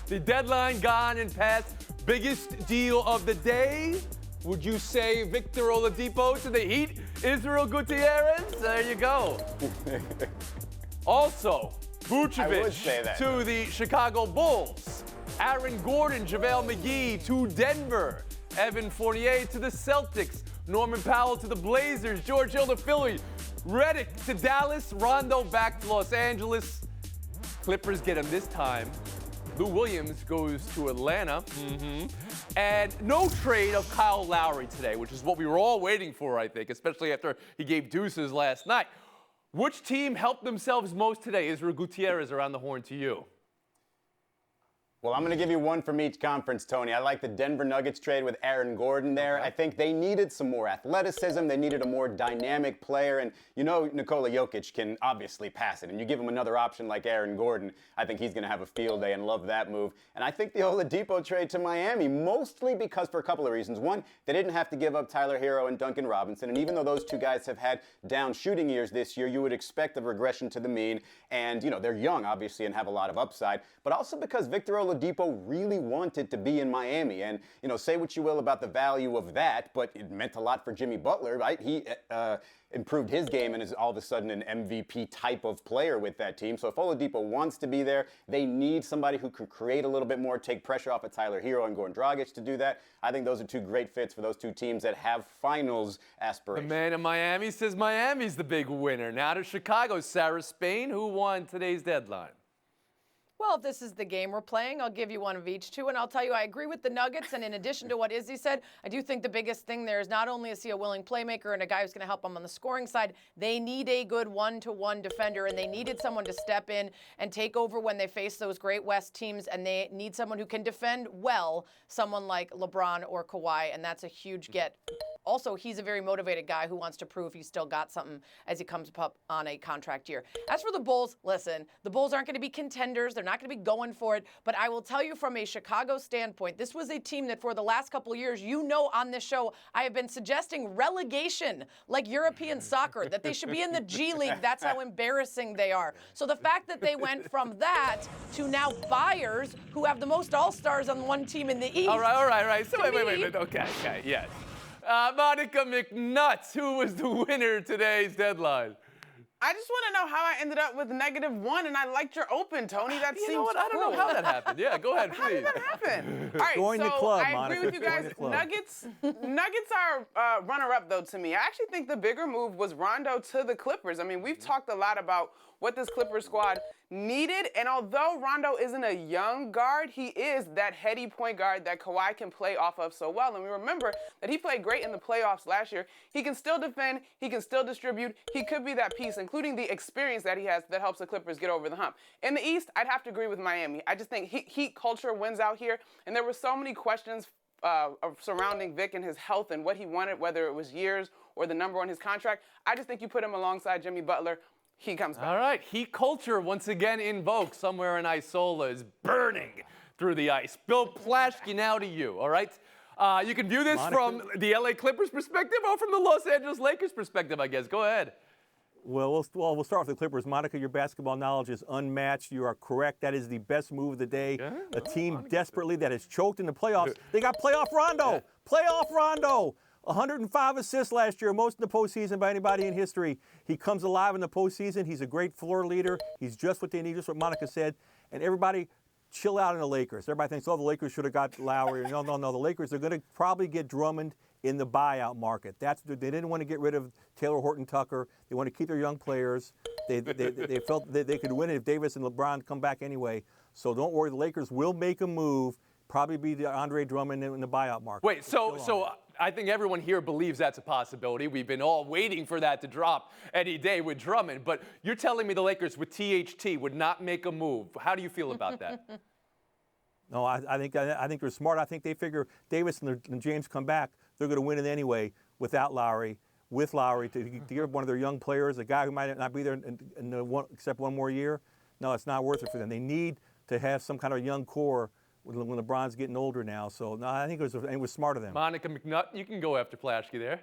The deadline gone and past. Biggest deal of the day? Would you say Victor Oladipo to the Heat? Israel Gutierrez? There you go. Also, Vucevic to the Chicago Bulls. Aaron Gordon, JaVale McGee to Denver. Evan Fournier to the Celtics. Norman Powell to the Blazers. George Hill to Philly. Redick to Dallas. Rondo back to Los Angeles. Clippers get him this time. Lou Williams goes to Atlanta. And no trade of Kyle Lowry today, which is what we were all waiting for, I think, especially after he gave deuces last night. Which team helped themselves most today? Israel Gutierrez around the horn to you. Well, I'm going to give you one from each conference, Tony. I like the Denver Nuggets trade with Aaron Gordon there. Okay. I think they needed some more athleticism. They needed a more dynamic player. And you know Nikola Jokic can obviously pass it. And you give him another option like Aaron Gordon, I think he's going to have a field day and love that move. And I think the Oladipo trade to Miami, mostly because for a couple of reasons. One, they didn't have to give up Tyler Hero and Duncan Robinson. And even though those two guys have had down shooting years this year, you would expect a regression to the mean. And, you know, they're young, obviously, and have a lot of upside. But also because Victor Oladipo really wanted to be in Miami. And, you know, say what you will about the value of that, but it meant a lot for Jimmy Butler, right? He improved his game and is all of a sudden an MVP type of player with that team. So if Oladipo wants to be there, they need somebody who can create a little bit more, take pressure off of Tyler Hero and Goran Dragic to do that. I think those are two great fits for those two teams that have finals aspirations. The man in Miami says Miami's the big winner. Now to Chicago. Sarah Spain, who won today's deadline? Well, if this is the game we're playing, I'll give you one of each too. And I'll tell you, I agree with the Nuggets. And in addition to what Izzy said, I do think the biggest thing there is not only is he a willing playmaker and a guy who's going to help them on the scoring side, they need a good one-to-one defender. And they needed someone to step in and take over when they face those great West teams. And they need someone who can defend well, someone like LeBron or Kawhi. And that's a huge get. Also, he's a very motivated guy who wants to prove he's still got something as he comes up on a contract year. As for the Bulls, listen, the Bulls aren't going to be contenders. They're not going to be going for it. But I will tell you from a Chicago standpoint, this was a team that for the last couple of years, you know, on this show, I have been suggesting relegation like European soccer, that they should be in the G League. That's how embarrassing they are. So the fact that they went from that to now buyers who have the most all-stars on one team in the East. All right. So wait. Okay, yes. Monica McNutt, who was the winner today's deadline? I just want to know how I ended up with -1, and I liked your open, Tony. That seems You know what? I don't know how that happened. Yeah, go ahead, please. How did that happen? All right, Join so the club, I Monica. agree with you guys. Nuggets are runner-up, though, to me. I actually think the bigger move was Rondo to the Clippers. I mean, we've talked a lot about what this Clippers squad needed, and although Rondo isn't a young guard, he is that heady point guard that Kawhi can play off of so well. And we remember that he played great in the playoffs last year. He can still defend. He can still distribute. He could be that piece, including the experience that he has that helps the Clippers get over the hump. In the East, I'd have to agree with Miami. I just think Heat culture wins out here, and there were so many questions surrounding Vic and his health and what he wanted, whether it was years or the number on his contract. I just think you put him alongside Jimmy Butler, he comes back. All right, Heat culture once again invoked somewhere in Isola is burning through the ice. Bill Plaschke, now to you, all right? You can view this from the LA Clippers perspective or from the Los Angeles Lakers perspective, I guess. Go ahead. Well, we'll start with the Clippers. Monica, your basketball knowledge is unmatched. You are correct. That is the best move of the day. Yeah, a team desperately that has choked in the playoffs. They got playoff Rondo. Yeah. Playoff Rondo. 105 assists last year, most in the postseason by anybody in history. He comes alive in the postseason. He's a great floor leader. He's just what they need, just what Monica said. And everybody chill out in the Lakers. Everybody thinks, oh, the Lakers should have got Lowry. No. The Lakers are going to probably get Drummond in the buyout market. They didn't want to get rid of Taylor Horton-Tucker. They want to keep their young players. They felt that they could win it if Davis and LeBron come back anyway. So don't worry, the Lakers will make a move, probably be the Andre Drummond in the buyout market. Wait, so I think everyone here believes that's a possibility. We've been all waiting for that to drop any day with Drummond. But you're telling me the Lakers with THT would not make a move. How do you feel about that? No, I think they're smart. I think they figure Davis and James come back, they're going to win it anyway without Lowry. With Lowry to give one of their young players, a guy who might not be there except one more year. No, it's not worth it for them. They need to have some kind of young core when LeBron's getting older now. So, no, I think it was smart of them. Monica McNutt, you can go after Plaschke there.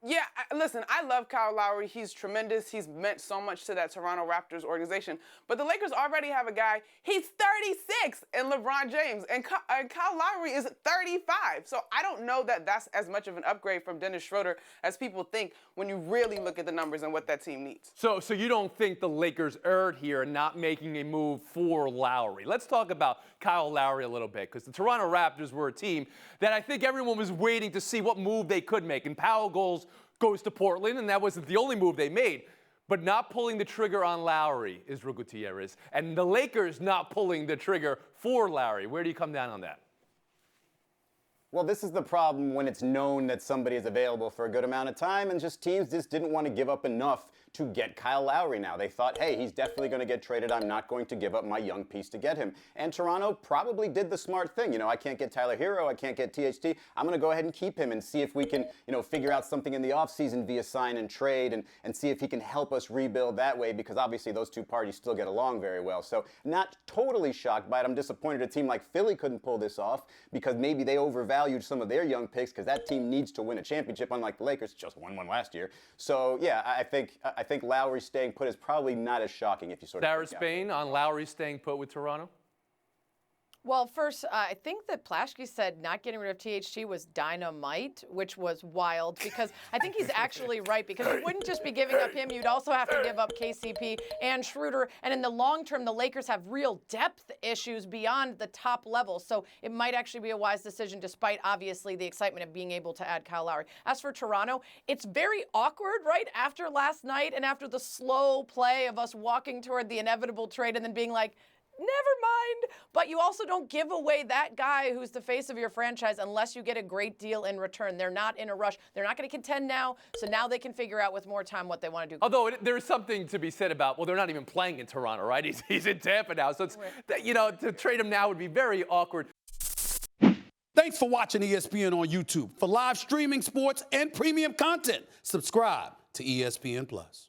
Yeah, listen, I love Kyle Lowry. He's tremendous. He's meant so much to that Toronto Raptors organization. But the Lakers already have a guy. He's 36 in LeBron James, and Kyle Lowry is 35. So I don't know that that's as much of an upgrade from Dennis Schroeder as people think when you really look at the numbers and what that team needs. So you don't think the Lakers erred here in not making a move for Lowry? Let's talk about Kyle Lowry a little bit, because the Toronto Raptors were a team that I think everyone was waiting to see what move they could make. And Powell goes to Portland, and that wasn't the only move they made. But not pulling the trigger on Lowry is Gutierrez, and the Lakers not pulling the trigger for Lowry. Where do you come down on that? Well, this is the problem when it's known that somebody is available for a good amount of time, and teams just didn't want to give up enough to get Kyle Lowry now. They thought, hey, he's definitely going to get traded. I'm not going to give up my young piece to get him. And Toronto probably did the smart thing. I can't get Tyler Hero. I can't get THT. I'm going to go ahead and keep him and see if we can, figure out something in the offseason via sign and trade and see if he can help us rebuild that way, because obviously those two parties still get along very well. So not totally shocked by it. I'm disappointed a team like Philly couldn't pull this off, because maybe they overvalued some of their young picks, because that team needs to win a championship, unlike the Lakers, just won one last year. So, yeah, I think Lowry staying put is probably not as shocking if you sort of. Sarah Spain on Lowry staying put with Toronto? Well, first, I think that Plaschke said not getting rid of THT was dynamite, which was wild, because I think he's actually right, because you wouldn't just be giving up him. You'd also have to give up KCP and Schroeder. And in the long term, the Lakers have real depth issues beyond the top level. So it might actually be a wise decision, despite, obviously, the excitement of being able to add Kyle Lowry. As for Toronto, it's very awkward, right, after last night and after the slow play of us walking toward the inevitable trade and then being like, never mind. But you also don't give away that guy who's the face of your franchise unless you get a great deal in return. They're not in a rush. They're not going to contend now, so now they can figure out with more time what they want to do. Although there's something to be said about, well, they're not even playing in Toronto, right? He's in Tampa now, so it's, to trade him now would be very awkward. Thanks for watching ESPN on YouTube. For live streaming, sports, and premium content, subscribe to ESPN+.